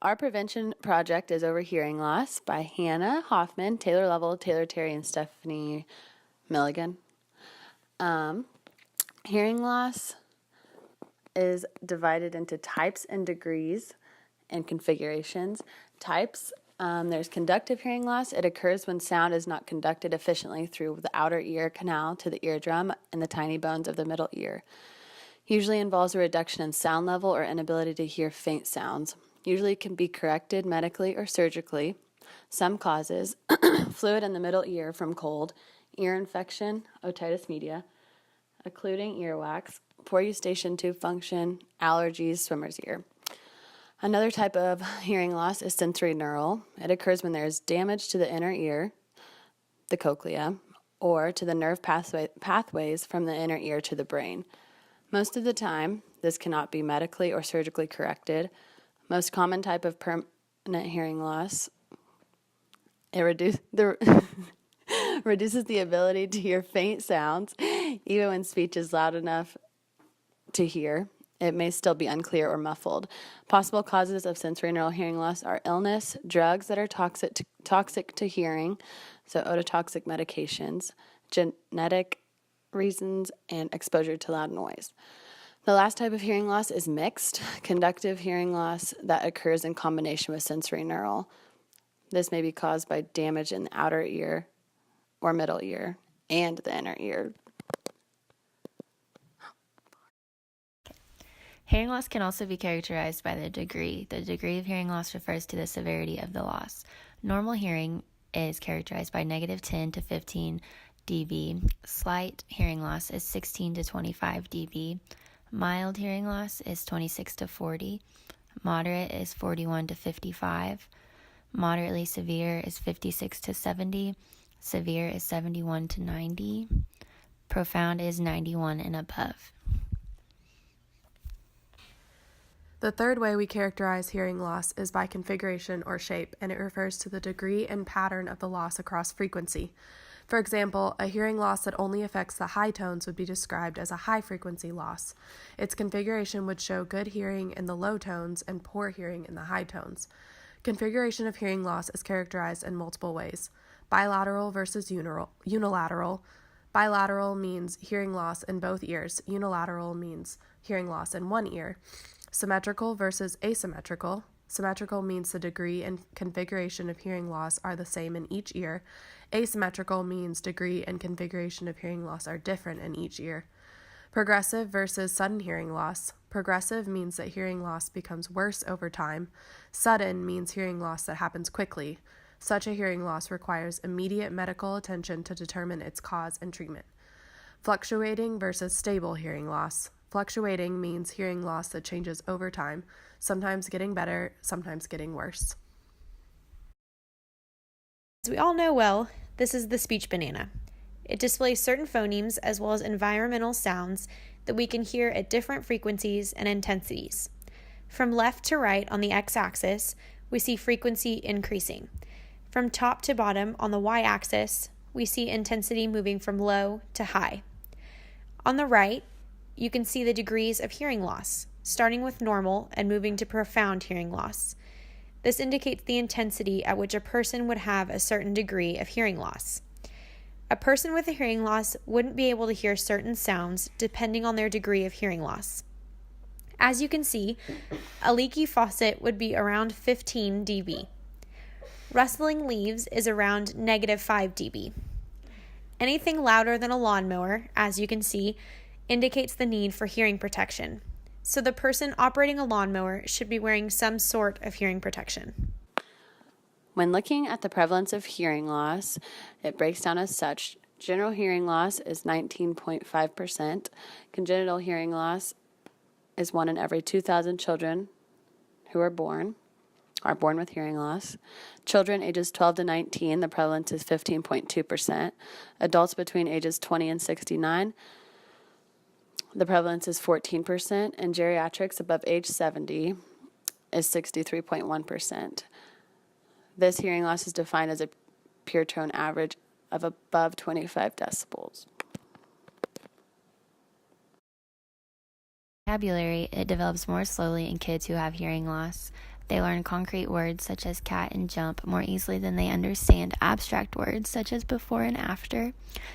Our prevention project is over hearing loss by Hannah Hoffman, Taylor Lovell, Taylor Terry, and Stephanie Milligan. Hearing loss is divided into types and degrees and configurations. Types, there's conductive hearing loss. It occurs when sound is not conducted efficiently through the outer ear canal to the eardrum and the tiny bones of the middle ear. Usually involves a reduction in sound level or inability to hear faint sounds. Usually can be corrected medically or surgically. Some causes, fluid in the middle ear from cold, ear infection, otitis media, occluding earwax, poor eustachian tube function, allergies, swimmer's ear. Another type of hearing loss is sensorineural. It occurs when there is damage to the inner ear, the cochlea, or to the nerve pathways from the inner ear to the brain. Most of the time, this cannot be medically or surgically corrected. Most common type of permanent hearing loss, it reduces the ability to hear faint sounds, even when speech is loud enough to hear. It may still be unclear or muffled. Possible causes of sensorineural hearing loss are illness, drugs that are toxic to hearing, so ototoxic medications, genetic reasons, and exposure to loud noise. The last type of hearing loss is mixed, conductive hearing loss that occurs in combination with sensorineural. This may be caused by damage in the outer ear or middle ear and the inner ear. Hearing loss can also be characterized by the degree. The degree of hearing loss refers to the severity of the loss. Normal hearing is characterized by -10 to 15 dB. Slight hearing loss is 16 to 25 dB. Mild hearing loss is 26 to 40. Moderate is 41 to 55. Moderately severe is 56 to 70. Severe is 71 to 90. Profound is 91 and above. The third way we characterize hearing loss is by configuration or shape, and it refers to the degree and pattern of the loss across frequency. For example, a hearing loss that only affects the high tones would be described as a high-frequency loss. Its configuration would show good hearing in the low tones and poor hearing in the high tones. Configuration of hearing loss is characterized in multiple ways. Bilateral versus unilateral. Bilateral means hearing loss in both ears. Unilateral means hearing loss in one ear. Symmetrical versus asymmetrical. Symmetrical means the degree and configuration of hearing loss are the same in each ear. Asymmetrical means degree and configuration of hearing loss are different in each ear. Progressive versus sudden hearing loss. Progressive means that hearing loss becomes worse over time. Sudden means hearing loss that happens quickly. Such a hearing loss requires immediate medical attention to determine its cause and treatment. Fluctuating versus stable hearing loss. Fluctuating means hearing loss that changes over time, sometimes getting better, sometimes getting worse. As we all know well, this is the speech banana. It displays certain phonemes as well as environmental sounds that we can hear at different frequencies and intensities. From left to right on the x-axis, we see frequency increasing. From top to bottom on the y-axis, we see intensity moving from low to high. On the right, you can see the degrees of hearing loss, starting with normal and moving to profound hearing loss. This indicates the intensity at which a person would have a certain degree of hearing loss. A person with a hearing loss wouldn't be able to hear certain sounds depending on their degree of hearing loss. As you can see, a leaky faucet would be around 15 dB. Rustling leaves is around -5 dB. Anything louder than a lawnmower, as you can see, indicates the need for hearing protection. So the person operating a lawnmower should be wearing some sort of hearing protection. When looking at the prevalence of hearing loss, it breaks down as such. General hearing loss is 19.5%. Congenital hearing loss is 1 in every 2,000 children who are born with hearing loss. Children ages 12 to 19, the prevalence is 15.2%. Adults between ages 20 and 69, the prevalence is 14%, and geriatrics above age 70 is 63.1%. This hearing loss is defined as a pure tone average of above 25 decibels. Vocabulary, it develops more slowly in kids who have hearing loss. They learn concrete words such as cat and jump more easily than they understand abstract words such as before and after.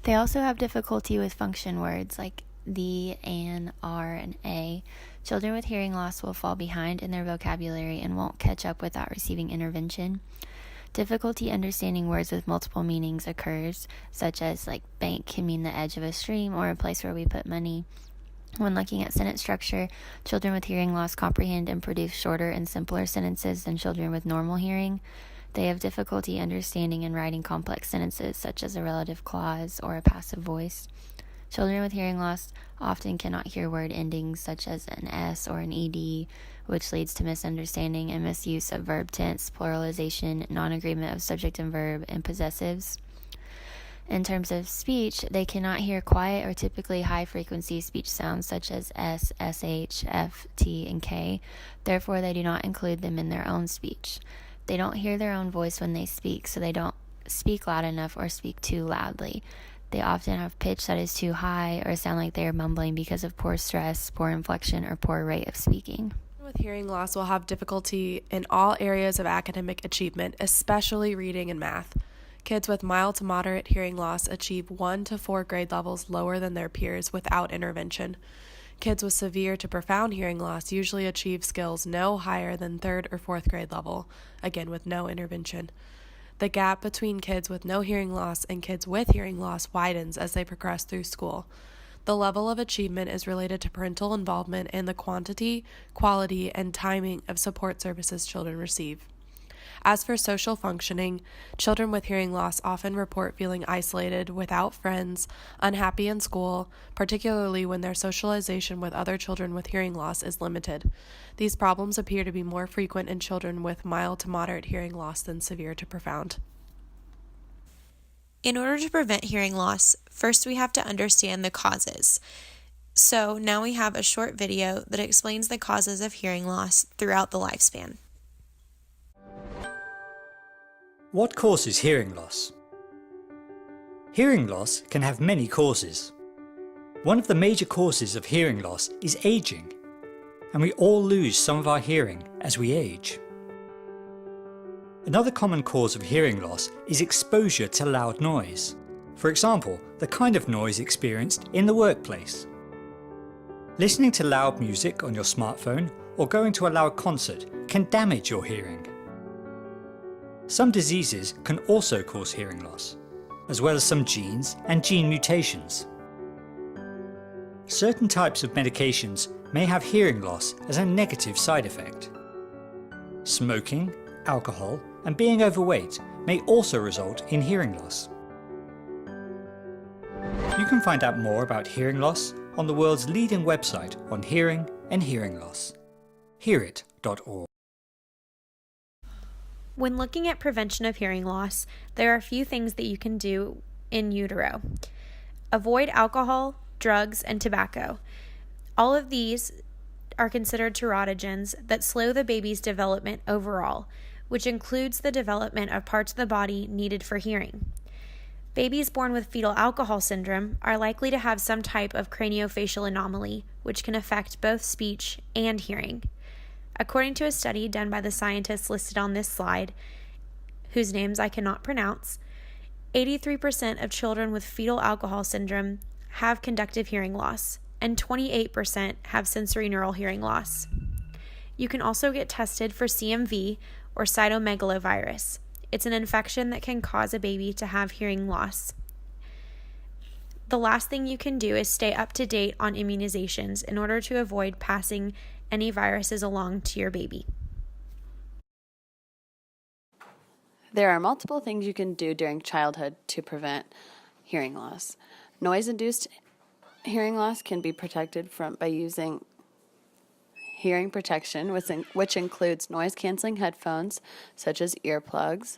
They also have difficulty with function words like the, an, are, and a. Children with hearing loss will fall behind in their vocabulary and won't catch up without receiving intervention. Difficulty understanding words with multiple meanings occurs, such as like bank can mean the edge of a stream or a place where we put money. When looking at sentence structure, children with hearing loss comprehend and produce shorter and simpler sentences than children with normal hearing. They have difficulty understanding and writing complex sentences, such as a relative clause or a passive voice. Children with hearing loss often cannot hear word endings such as an S or an ED, which leads to misunderstanding and misuse of verb tense, pluralization, non-agreement of subject and verb, and possessives. In terms of speech, they cannot hear quiet or typically high-frequency speech sounds such as S, SH, F, T, and K. Therefore, they do not include them in their own speech. They don't hear their own voice when they speak, so they don't speak loud enough or speak too loudly. They often have pitch that is too high or sound like they are mumbling because of poor stress, poor inflection, or poor rate of speaking. With hearing loss will have difficulty in all areas of academic achievement, especially reading and math. Kids with mild to moderate hearing loss achieve 1 to 4 grade levels lower than their peers without intervention. Kids with severe to profound hearing loss usually achieve skills no higher than 3rd or 4th grade level, again with no intervention. The gap between kids with no hearing loss and kids with hearing loss widens as they progress through school. The level of achievement is related to parental involvement and the quantity, quality, and timing of support services children receive. As for social functioning, children with hearing loss often report feeling isolated, without friends, unhappy in school, particularly when their socialization with other children with hearing loss is limited. These problems appear to be more frequent in children with mild to moderate hearing loss than severe to profound. In order to prevent hearing loss, first we have to understand the causes. So now we have a short video that explains the causes of hearing loss throughout the lifespan. What causes hearing loss? Hearing loss can have many causes. One of the major causes of hearing loss is aging, and we all lose some of our hearing as we age. Another common cause of hearing loss is exposure to loud noise. For example, the kind of noise experienced in the workplace. Listening to loud music on your smartphone or going to a loud concert can damage your hearing. Some diseases can also cause hearing loss, as well as some genes and gene mutations. Certain types of medications may have hearing loss as a negative side effect. Smoking, alcohol, and being overweight may also result in hearing loss. You can find out more about hearing loss on the world's leading website on hearing and hearing loss, hearit.org. When looking at prevention of hearing loss, there are a few things that you can do in utero. Avoid alcohol, drugs, and tobacco. All of these are considered teratogens that slow the baby's development overall, which includes the development of parts of the body needed for hearing. Babies born with fetal alcohol syndrome are likely to have some type of craniofacial anomaly, which can affect both speech and hearing. According to a study done by the scientists listed on this slide, whose names I cannot pronounce, 83% of children with fetal alcohol syndrome have conductive hearing loss, and 28% have sensorineural hearing loss. You can also get tested for CMV, or cytomegalovirus. It's an infection that can cause a baby to have hearing loss. The last thing you can do is stay up to date on immunizations in order to avoid passing any viruses along to your baby. There are multiple things you can do during childhood to prevent hearing loss. Noise-induced hearing loss can be protected by using hearing protection, which includes noise-canceling headphones, such as earplugs.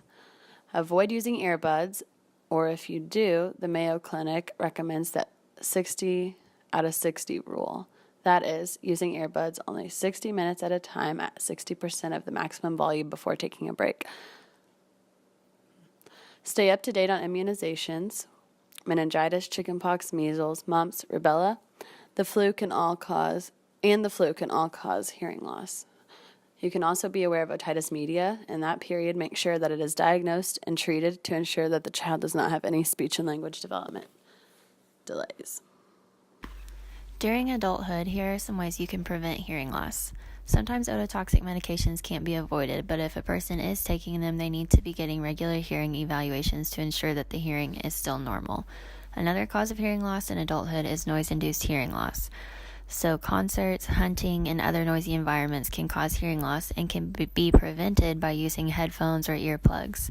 Avoid using earbuds, or if you do, the Mayo Clinic recommends that 60 out of 60 rule. That is, using earbuds only 60 minutes at a time at 60% of the maximum volume before taking a break. Stay up to date on immunizations. Meningitis, chickenpox, measles, mumps, rubella. The flu can all cause hearing loss. You can also be aware of otitis media. In that period, make sure that it is diagnosed and treated to ensure that the child does not have any speech and language development delays. During adulthood, here are some ways you can prevent hearing loss. Sometimes ototoxic medications can't be avoided, but if a person is taking them, they need to be getting regular hearing evaluations to ensure that the hearing is still normal. Another cause of hearing loss in adulthood is noise-induced hearing loss. So concerts, hunting, and other noisy environments can cause hearing loss and can be prevented by using headphones or earplugs.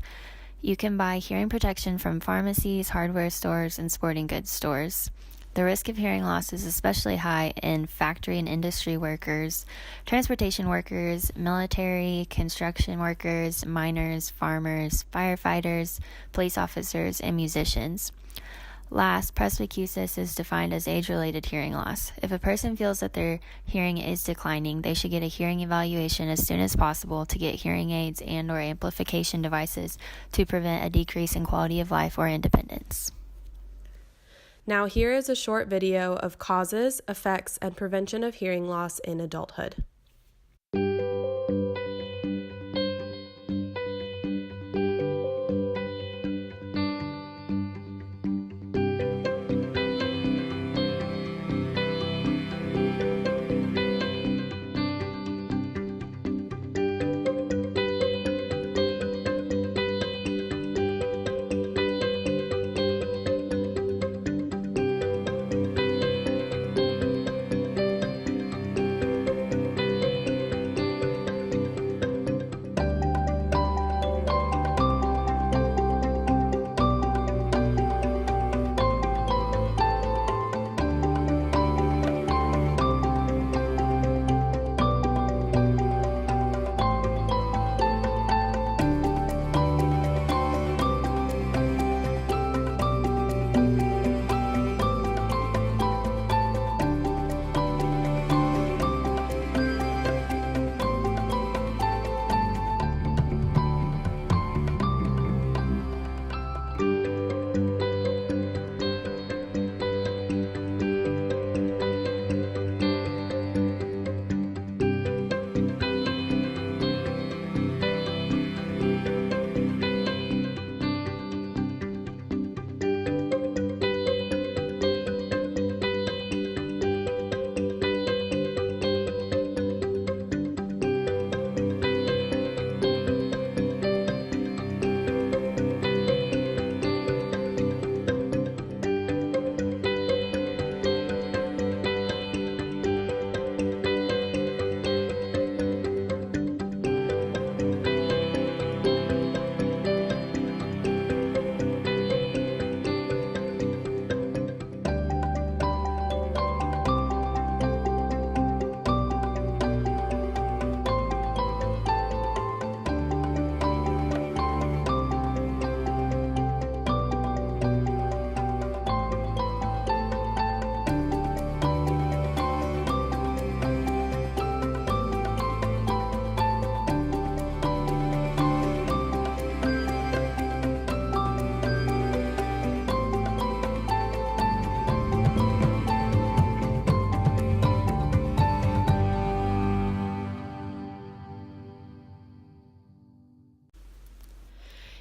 You can buy hearing protection from pharmacies, hardware stores, and sporting goods stores. The risk of hearing loss is especially high in factory and industry workers, transportation workers, military, construction workers, miners, farmers, firefighters, police officers, and musicians. Last, presbycusis is defined as age-related hearing loss. If a person feels that their hearing is declining, they should get a hearing evaluation as soon as possible to get hearing aids and/or amplification devices to prevent a decrease in quality of life or independence. Now here is a short video of causes, effects, and prevention of hearing loss in adulthood.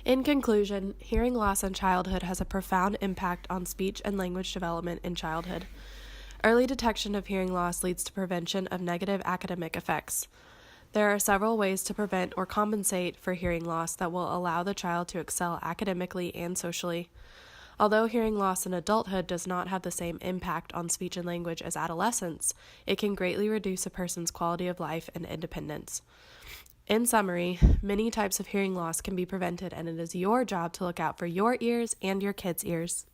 In conclusion, hearing loss in childhood has a profound impact on speech and language development in childhood. Early detection of hearing loss leads to prevention of negative academic effects. There are several ways to prevent or compensate for hearing loss that will allow the child to excel academically and socially. Although hearing loss in adulthood does not have the same impact on speech and language as adolescence, it can greatly reduce a person's quality of life and independence. In summary, many types of hearing loss can be prevented, and it is your job to look out for your ears and your kids' ears.